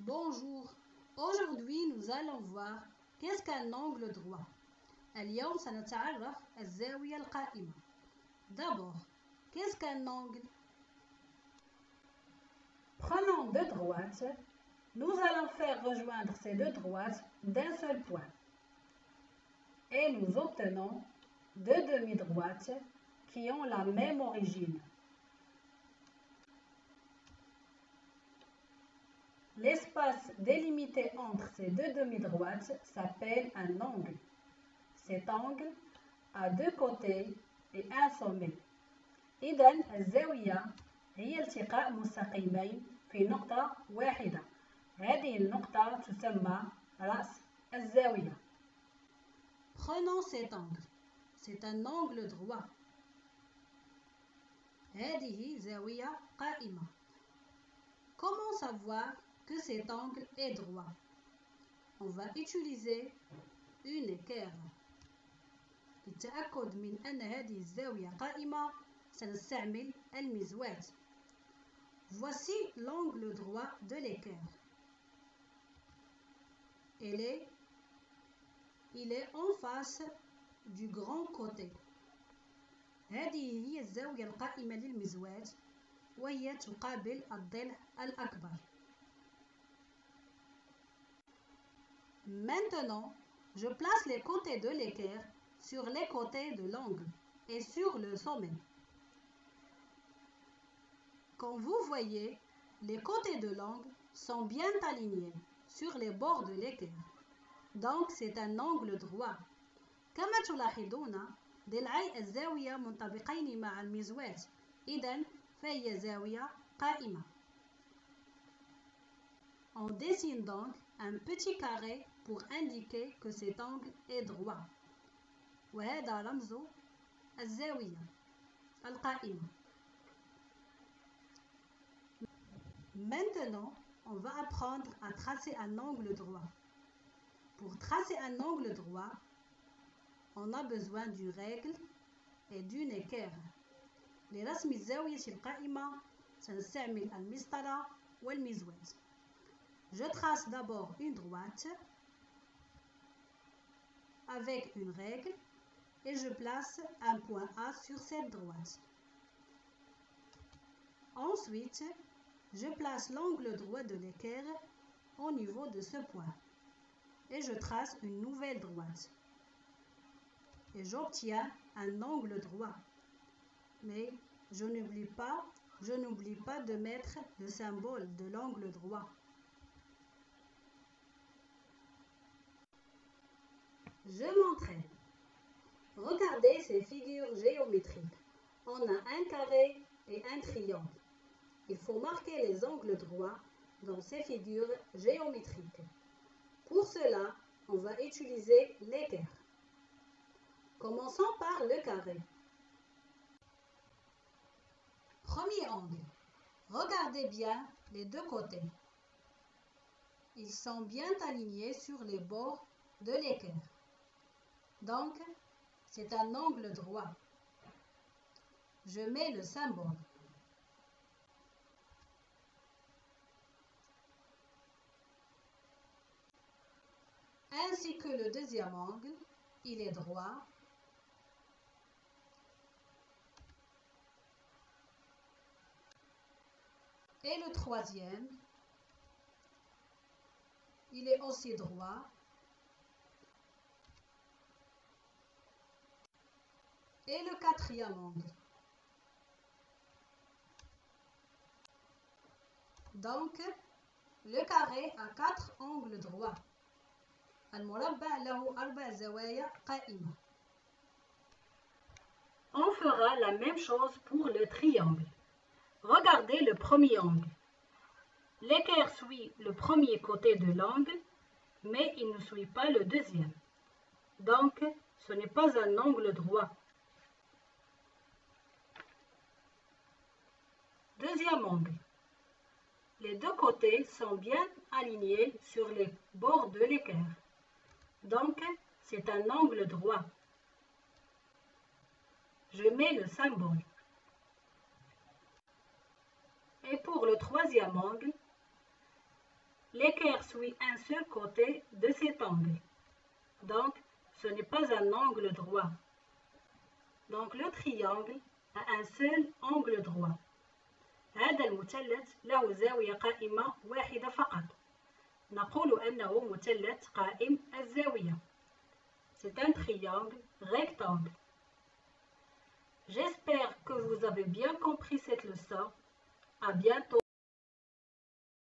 Bonjour, aujourd'hui nous allons voir qu'est-ce qu'un angle droit. اليوم سنتعرف الزاوية القائمة. D'abord, qu'est-ce qu'un angle? Prenons deux droites. Nous allons faire rejoindre ces deux droites d'un seul point. Et nous obtenons deux demi-droites qui ont la même origine. L'espace délimité entre ces deux demi-droites s'appelle un angle. Cet angle a deux côtés et un sommet. إذن الزاوية هي التقاء مستقيمين في نقطة واحدة. هذه النقطة تسمى رأس الزاوية. Prenons cet angle. C'est un angle droit. هذه زاوية قائمة. Comment savoir que cet angle est droit? On va utiliser une équerre. للتأكد من أن هذه الزاوية قائمة سنستعمل المزوات. Voici l'angle droit de l'équerre. Il est en face du grand côté. هذه هي الزاوية القائمة للمزوات وهي تقابل الضلع الأكبر. Maintenant, je place les côtés de l'équerre sur les côtés de l'angle et sur le sommet. Comme vous voyez, les côtés de l'angle sont bien alignés sur les bords de l'équerre. Donc c'est un angle droit. كما تلاحظون ضلعي الزاوية منطبقين مع المزوات. إذن فهي زاوية قائمة. On dessine donc un petit carré pour indiquer que cet angle est droit. وهذا رمز الزاوية القائمة. Maintenant, on va apprendre à tracer un angle droit. Pour tracer un angle droit, on a besoin d'une règle et d'une équerre. لرسم الزاوية القائمة سنستعمل المسطرة والمزوات. Je trace d'abord une droite avec une règle et je place un point A sur cette droite. Ensuite, je place l'angle droit de l'équerre au niveau de ce point et je trace une nouvelle droite. Et j'obtiens un angle droit. Mais je n'oublie pas de mettre le symbole de l'angle droit. Je m'entraîne. Regardez ces figures géométriques. On a un carré et un triangle. Il faut marquer les angles droits dans ces figures géométriques. Pour cela, on va utiliser l'équerre. Commençons par le carré. Premier angle. Regardez bien les deux côtés. Ils sont bien alignés sur les bords de l'équerre. Donc, c'est un angle droit. Je mets le symbole. Ainsi que le deuxième angle, il est droit. Et le troisième, il est aussi droit. Et le quatrième angle. Donc, le carré a 4 angles droits. المربع له 4 زوايا قائمة. On fera la même chose pour le triangle. Regardez le premier angle. L'équerre suit le premier côté de l'angle, mais il ne suit pas le deuxième. Donc, ce n'est pas un angle droit. Deuxième angle. Les deux côtés sont bien alignés sur les bords de l'équerre. Donc, c'est un angle droit. Je mets le symbole. Et pour le troisième angle, l'équerre suit un seul côté de cet angle. Donc, ce n'est pas un angle droit. Donc, le triangle a un seul angle droit. هذا المثلث له زاوية قائمة واحدة فقط. نقول أنه مثلث قائم الزاوية. C'est un triangle rectangle. J'espère que vous avez bien compris cette leçon. À bientôt.